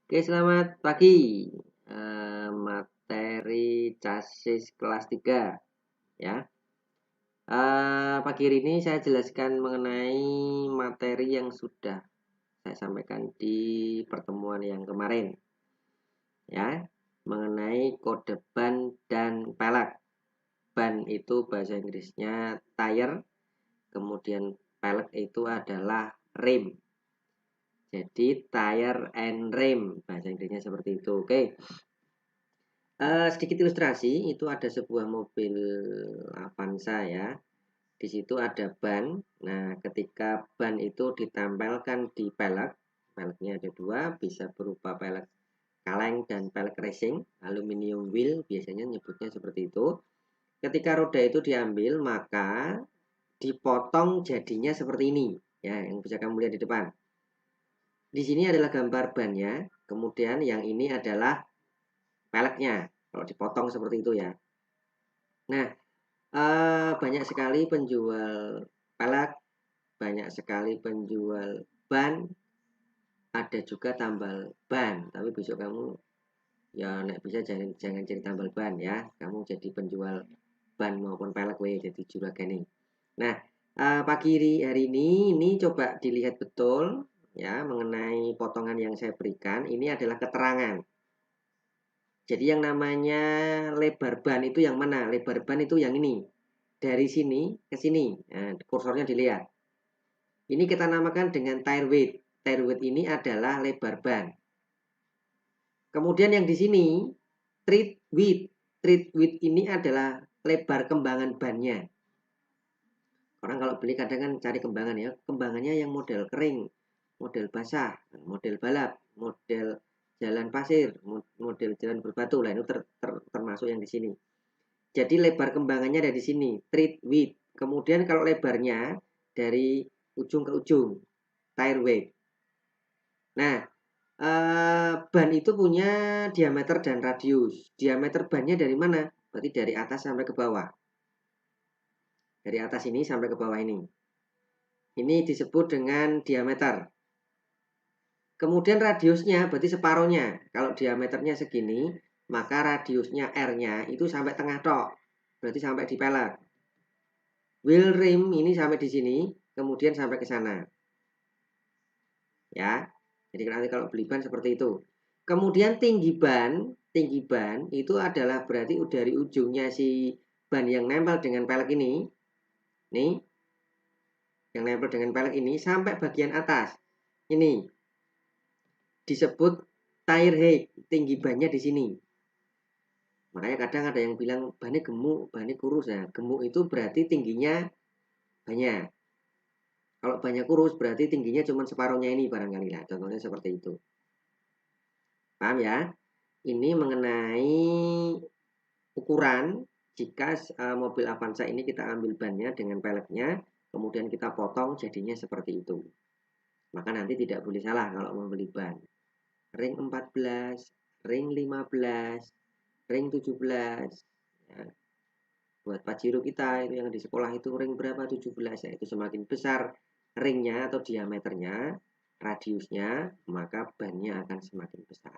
Oke, selamat pagi. Materi chassis kelas 3 ya. Pagi hari ini saya jelaskan mengenai materi yang sudah saya sampaikan di pertemuan yang kemarin ya, mengenai kode ban dan pelek. Ban itu bahasa Inggrisnya tire, kemudian pelek itu adalah rim. Jadi tire and rim bahasa Inggrisnya seperti itu. Oke. Sedikit ilustrasi, itu ada sebuah mobil Avanza ya. Di situ ada ban. Nah, ketika ban itu ditempelkan di pelek, peleknya ada dua, bisa berupa pelek kaleng dan pelek racing, aluminium wheel biasanya nyebutnya seperti itu. Ketika roda itu diambil, maka dipotong jadinya seperti ini, ya, yang bisa kamu lihat di depan. Di sini adalah gambar bannya, kemudian yang ini adalah peleknya. Kalau dipotong seperti itu ya. Nah, banyak sekali penjual pelek, banyak sekali penjual ban, ada juga tambal ban. Tapi besok kamu ya nek bisa jangan jadi tambal ban ya. Kamu jadi penjual ban maupun pelek jadi juragan. Nah, pagi hari ini coba dilihat betul ya mengenai potongan yang saya berikan. Ini adalah keterangan. Jadi yang namanya lebar ban itu yang mana? Lebar ban itu yang ini. Dari sini ke sini. Nah, kursornya dilihat. Ini kita namakan dengan tire width. Tire width ini adalah lebar ban. Kemudian yang di sini tread width. Tread width ini adalah lebar kembangan bannya. Orang kalau beli kadang kan cari kembangan ya. Kembangannya yang model kering, model basah, model balap, model jalan pasir, model jalan berbatu lah, itu termasuk yang di sini. Jadi lebar kembangannya ada di sini, tread width. Kemudian kalau lebarnya dari ujung ke ujung, tire width. Nah, ban itu punya diameter dan radius. Diameter bannya dari mana? Berarti dari atas sampai ke bawah. Dari atas ini sampai ke bawah ini. Ini disebut dengan diameter. Kemudian radiusnya berarti separuhnya. Kalau diameternya segini, maka radiusnya R-nya itu sampai tengah tok. Berarti sampai di pelek. Wheel rim ini sampai di sini, kemudian sampai ke sana. Ya. Jadi nanti kalau beli ban seperti itu. Kemudian tinggi ban itu adalah berarti dari ujungnya si ban yang nempel dengan pelek ini. Nih, yang nempel dengan pelek ini sampai bagian atas. Ini disebut tire height, tinggi bannya di sini. Makanya kadang ada yang bilang bannya gemuk, bannya kurus. Nah, gemuk itu berarti tingginya banyak. Kalau banyak kurus berarti tingginya cuma separuhnya ini barangkali lah. Contohnya seperti itu. Paham ya? Ini mengenai ukuran jika mobil Avanza ini kita ambil bannya dengan peleknya, kemudian kita potong jadinya seperti itu. Maka nanti tidak boleh salah kalau membeli ban. Ring 14, ring 15, ring 17. Ya. Buat Pajero kita itu yang di sekolah itu ring berapa 17 ya, itu semakin besar ringnya atau diameternya, radiusnya, maka bannya akan semakin besar.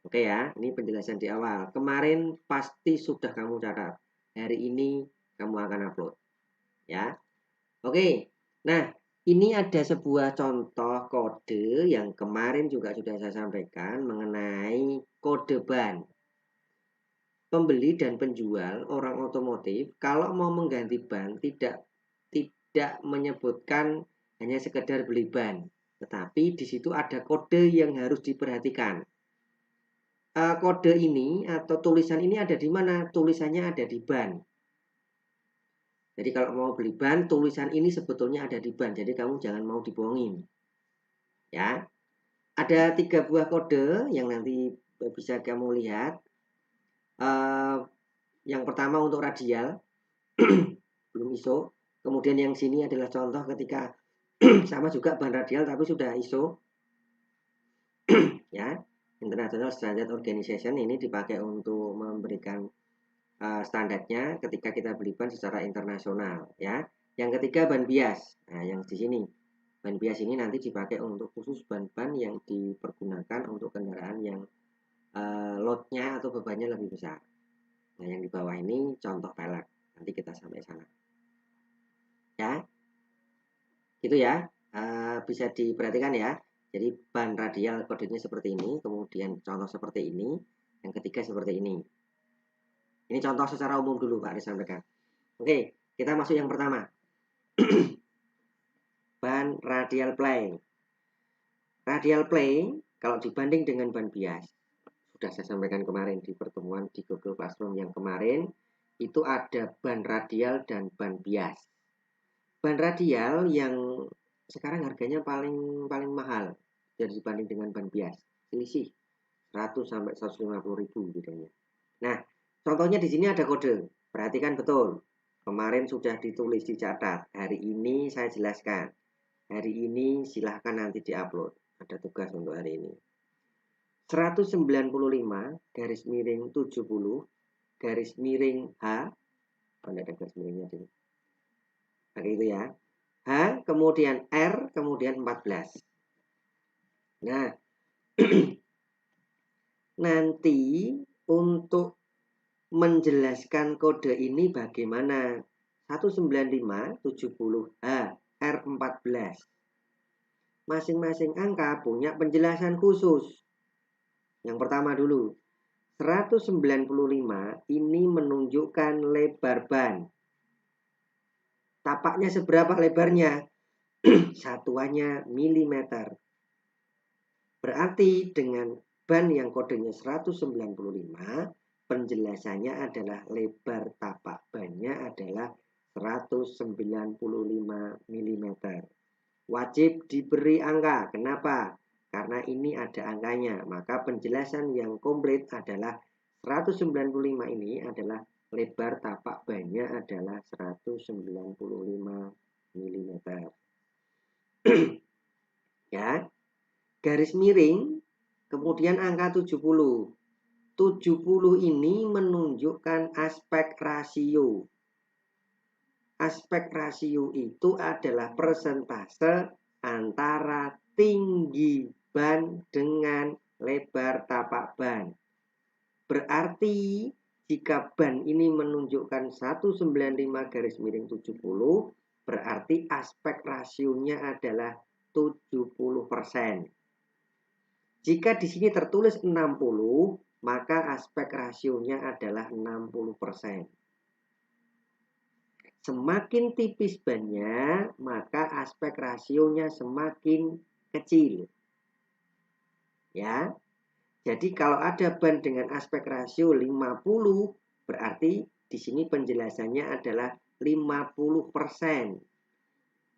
Oke ya, ini penjelasan di awal. Kemarin pasti sudah kamu catat. Hari ini kamu akan upload. Ya. Oke. Nah, ini ada sebuah contoh kode yang kemarin juga sudah saya sampaikan mengenai kode ban. Pembeli dan penjual orang otomotif kalau mau mengganti ban tidak menyebutkan hanya sekedar beli ban, tetapi di situ ada kode yang harus diperhatikan. Kode ini atau tulisan ini ada di mana? Tulisannya ada di ban. Jadi kalau mau beli ban, tulisan ini sebetulnya ada di ban. Jadi kamu jangan mau dibohongin. Ya, ada 3 buah kode yang nanti bisa kamu lihat. Yang pertama untuk radial, belum ISO. Kemudian yang sini adalah contoh ketika sama juga ban radial tapi sudah ISO. Ya, International Standard Organization ini dipakai untuk memberikan standarnya ketika kita beli ban secara internasional ya. Yang ketiga ban bias. Nah, yang di sini. Ban bias ini nanti dipakai untuk khusus ban-ban yang dipergunakan untuk kendaraan yang loadnya atau bebannya lebih besar. Nah, yang di bawah ini contoh pelek. Nanti kita sampai sana. Ya, gitu ya. Bisa diperhatikan ya. Jadi ban radial kodenya seperti ini, kemudian contoh seperti ini, yang ketiga seperti ini. Ini contoh secara umum dulu Pak disampaikan. Oke, kita masuk yang pertama. Ban radial play. Radial play kalau dibanding dengan ban bias, sudah saya sampaikan kemarin di pertemuan di Google Classroom yang kemarin, itu ada ban radial dan ban bias. Ban radial yang sekarang harganya paling mahal dari dibanding dengan ban bias, selisih 100 sampai 150 ribu bedanya. Nah, contohnya di sini ada kode. Perhatikan betul. Kemarin sudah ditulis dicatat. Hari ini saya jelaskan. Hari ini silahkan nanti diupload. Ada tugas untuk hari ini. 195 garis miring 70 garis miring H. Ada garis miringnya dulu. Pakai itu ya. H, kemudian R, kemudian 14. Nah, nanti untuk menjelaskan kode ini bagaimana? 195, 70H, R14. Masing-masing angka punya penjelasan khusus. Yang pertama dulu, 195 ini menunjukkan lebar ban. Tapaknya seberapa lebarnya? Satuannya milimeter. Berarti dengan ban yang kodenya 195, penjelasannya adalah lebar tapak bannya adalah 195 mm. Wajib diberi angka. Kenapa? Karena ini ada angkanya. Maka penjelasan yang komplit adalah 195 ini adalah lebar tapak bannya adalah 195 mm. Ya. Garis miring, kemudian angka 70. 70 ini menunjukkan aspek rasio. Aspek rasio itu adalah persentase antara tinggi ban dengan lebar tapak ban. Berarti jika ban ini menunjukkan 195 garis miring 70, berarti aspek rasionya adalah 70%. Jika di sini tertulis 60, maka aspek rasionya adalah 60%. Semakin tipis bannya, maka aspek rasionya semakin kecil. Ya. Jadi kalau ada ban dengan aspek rasio 50, berarti di sini penjelasannya adalah 50%.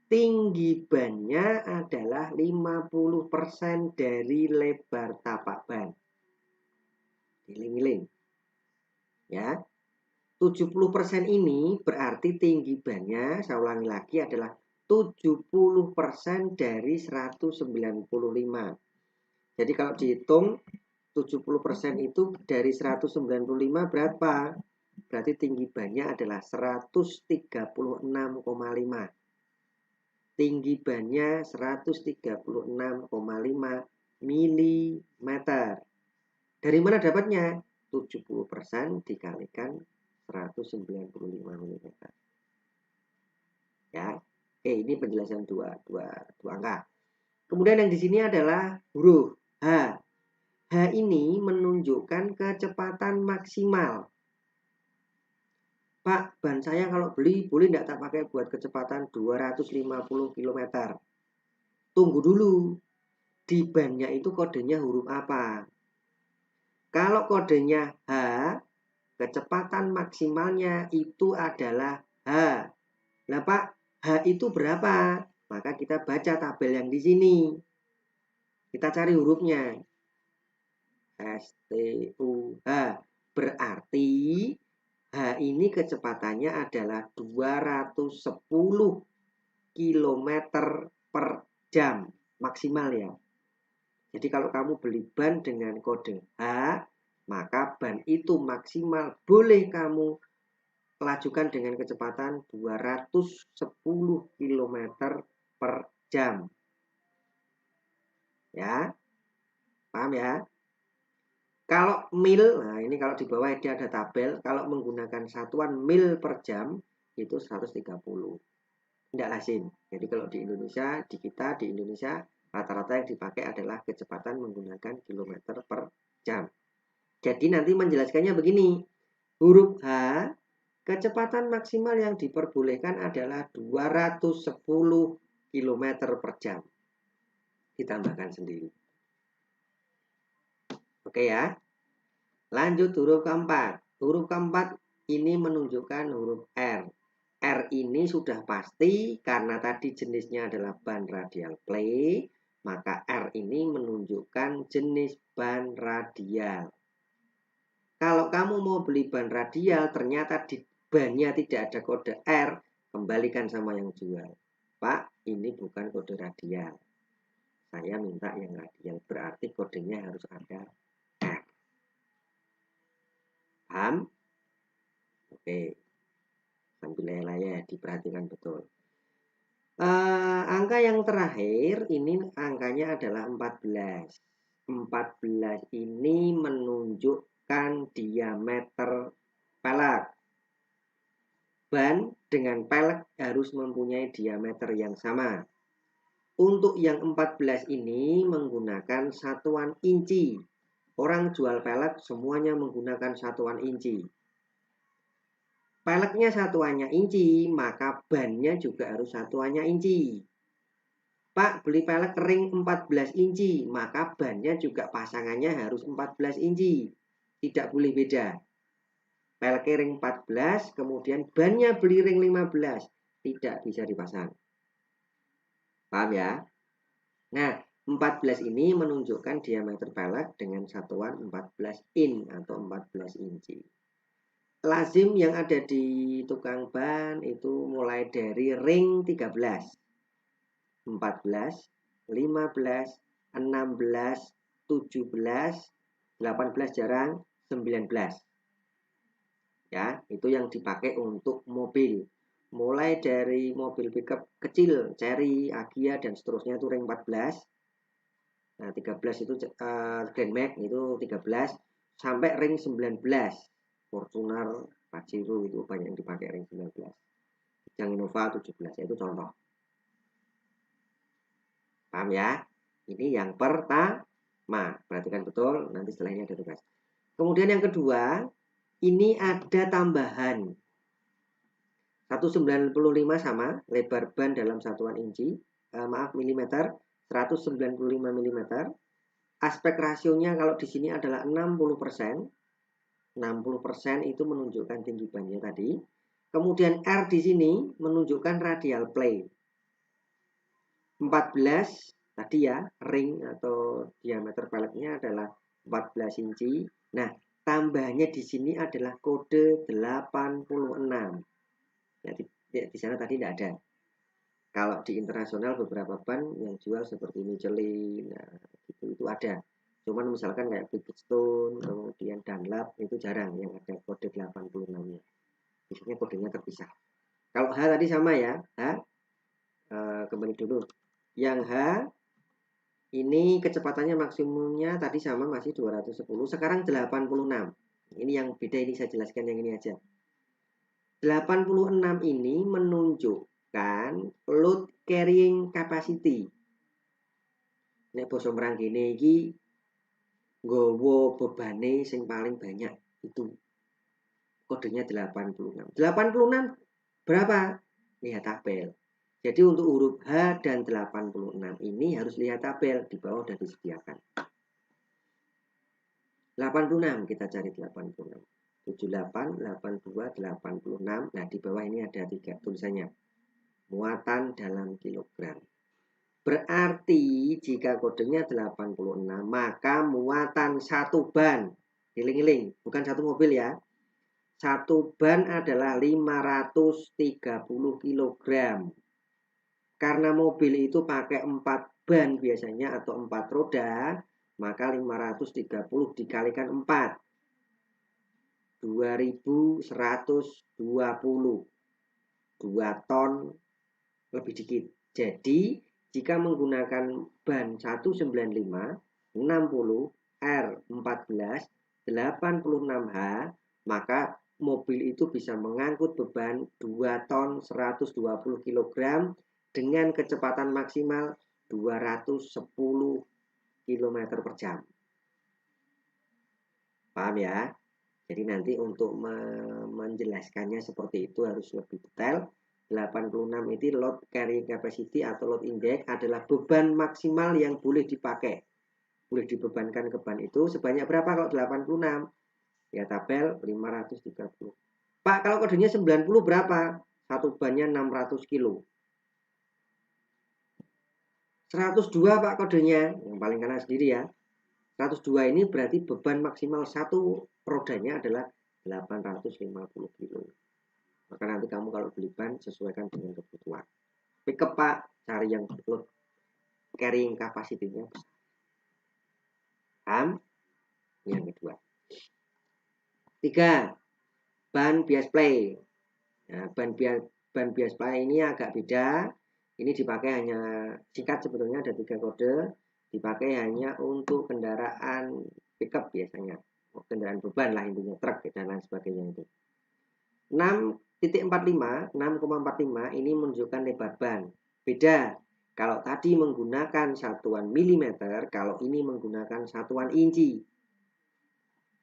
Tinggi bannya adalah 50% dari lebar tapak ban. Giling-giling. Ya. 70% ini berarti tinggi bannya, saya ulangi lagi, adalah 70% dari 195. Jadi kalau dihitung 70% itu dari 195 berapa? Berarti tinggi bannya adalah 136,5. Tinggi bannya 136,5 mm. Dari mana dapatnya? 70% dikalikan 195 mm. Ya. Ini penjelasan dua angka. Kemudian yang di sini adalah huruf H. H ini menunjukkan kecepatan maksimal. Pak, ban saya kalau beli boleh tidak tak pakai buat kecepatan 250 km? Tunggu dulu. Di bannya itu kodenya huruf apa? Kalau kodenya H, kecepatan maksimalnya itu adalah H. Nah Pak, H itu berapa? Maka kita baca tabel yang di sini. Kita cari hurufnya. STUH. Berarti H ini kecepatannya adalah 210 km per jam. Maksimal ya. Jadi kalau kamu beli ban dengan kode H, maka ban itu maksimal boleh kamu lajukan dengan kecepatan 210 km per jam. Ya, paham ya? Kalau mil, nah ini kalau di bawah dia ada tabel, kalau menggunakan satuan mil per jam itu 130. Tidak lazim. Jadi kalau di Indonesia, di Indonesia rata-rata yang dipakai adalah kecepatan menggunakan kilometer per jam. Jadi nanti menjelaskannya begini. Huruf H, kecepatan maksimal yang diperbolehkan adalah 210 km per jam. Ditambahkan sendiri. Oke ya. Lanjut huruf keempat. Huruf keempat ini menunjukkan huruf R. R ini sudah pasti karena tadi jenisnya adalah ban radial play, maka R ini menunjukkan jenis ban radial. Kalau kamu mau beli ban radial, ternyata di bannya tidak ada kode R, kembalikan sama yang jual. Pak, ini bukan kode radial. Saya minta yang radial, berarti kodenya harus ada R. Paham? Oke. Sambil ya, diperhatikan betul. Angka yang terakhir, ini angkanya adalah 14. 14 ini menunjukkan diameter pelek. Ban dengan pelek harus mempunyai diameter yang sama. Untuk yang 14 ini menggunakan satuan inci. Orang jual pelek semuanya menggunakan satuan inci. Peleknya satuannya inci, maka bannya juga harus satuannya inci. Pak, beli pelek ring 14 inci, maka bannya juga pasangannya harus 14 inci. Tidak boleh beda. Pelek ring 14, kemudian bannya beli ring 15. Tidak bisa dipasang. Paham ya? Nah, 14 ini menunjukkan diameter pelek dengan satuan 14 in atau 14 inci. Lazim yang ada di tukang ban itu mulai dari ring 13, 14, 15, 16, 17, 18 jarang, 19. Ya, itu yang dipakai untuk mobil. Mulai dari mobil pickup kecil, Cherry, Agia, dan seterusnya itu ring 14. Nah, 13 itu Grand Max itu 13 sampai ring 19. Fortuner, Pajero itu banyak yang dipakai ring 19. Yang Innova 17, itu contoh. Paham ya? Ini yang pertama. Perhatikan betul, nanti setelah ini ada tugas. Kemudian yang kedua, ini ada tambahan. 195 sama, lebar ban dalam satuan inci, milimeter, 195 mm. Aspek rasionya kalau di sini adalah 60%. 60% itu menunjukkan tinggi bannya tadi. Kemudian R di sini menunjukkan radial play. 14 tadi ya, ring atau diameter peleknya adalah 14 inci. Nah, tambahnya di sini adalah kode 86. Nah, di sana tadi tidak ada. Kalau di internasional beberapa ban yang jual seperti Michelin, nah, itu ada. Cuman misalkan kayak Bridgestone, kemudian Dunlop, itu jarang yang ada kode 86-nya. Biasanya kodenya terpisah. Kalau H tadi sama ya, H, kembali dulu. Yang H, ini kecepatannya maksimumnya tadi sama masih 210, sekarang 86. Ini yang beda, ini saya jelaskan yang ini aja. 86 ini menunjukkan load carrying capacity. Nek basa mranggene iki nggawa bebane sing paling banyak itu kodenya 86. 86 berapa? Lihat tabel. Jadi untuk huruf H dan 86 ini harus lihat tabel, di bawah sudah disediakan. 86 kita cari 86. 78, 82, 86. Nah, di bawah ini ada 3 tulisannya. Muatan dalam kilogram. Berarti jika kodenya 86, maka muatan satu ban, giling-giling, bukan satu mobil ya. Satu ban adalah 530 kg. Karena mobil itu pakai 4 ban biasanya atau 4 roda, maka 530 dikalikan 4. 2120. 2 ton lebih dikit. Jadi jika menggunakan ban 195, 60, R14, 86H, maka mobil itu bisa mengangkut beban 2 ton 120 kg dengan kecepatan maksimal 210 km per jam. Paham ya? Jadi nanti untuk menjelaskannya seperti itu harus lebih detail. 86 itu load carrying capacity atau load index adalah beban maksimal yang boleh dipakai. Boleh dibebankan ke ban itu sebanyak berapa kalau 86? Ya tabel 530. Pak, kalau kodenya 90 berapa? Satu bannya 600 kilo. 102 Pak kodenya, yang paling kanan sendiri ya. 102 ini berarti beban maksimal satu rodanya adalah 850 kilo. Maka nanti kamu kalau beli ban sesuaikan dengan kebutuhan. Pickup Pak, cari yang load carrying capacity-nya besar. Paham? Yang kedua. 3. Ban bias play. Nah, ban bias play ini agak beda. Ini dipakai hanya singkat, sebetulnya ada 3 kode. Dipakai hanya untuk kendaraan pickup biasanya. Kendaraan beban lah intinya, truk dan lain sebagainya itu. 6,45 ini menunjukkan lebar ban. Beda. Kalau tadi menggunakan satuan milimeter, kalau ini menggunakan satuan inci.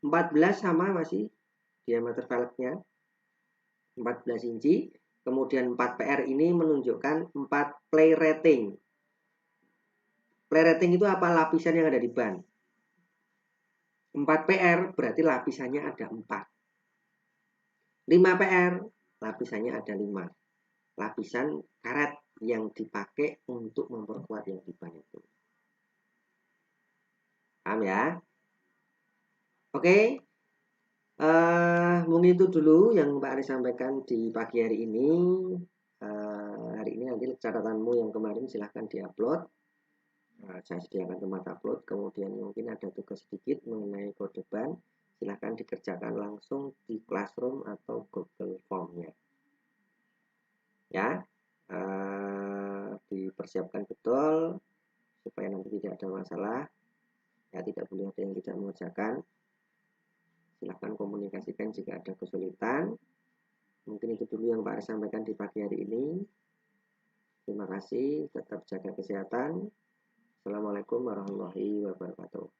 14 sama masih diameter velgnya. 14 inci. Kemudian 4 PR ini menunjukkan 4 play rating. Play rating itu apa? Lapisan yang ada di ban. 4 PR berarti lapisannya ada 4. 5 PR lapisannya ada 5. Lapisan karet yang dipakai untuk memperkuat yang di ban itu. Paham ya? Oke. Mungkin itu dulu yang Mbak Ari sampaikan di pagi hari ini. Hari ini nanti catatanmu yang kemarin silahkan diupload. Saya sediakan tempat upload. Kemudian mungkin ada tugas sedikit mengenai kode ban. Silahkan dikerjakan langsung di Classroom atau Google Form-nya. Ya. Dipersiapkan betul supaya nanti tidak ada masalah, ya tidak boleh ada yang tidak mengerjakan. Silahkan komunikasikan jika ada kesulitan. Mungkin itu dulu yang Pak Aris sampaikan di pagi hari ini. Terima kasih, tetap jaga kesehatan. Assalamualaikum warahmatullahi wabarakatuh.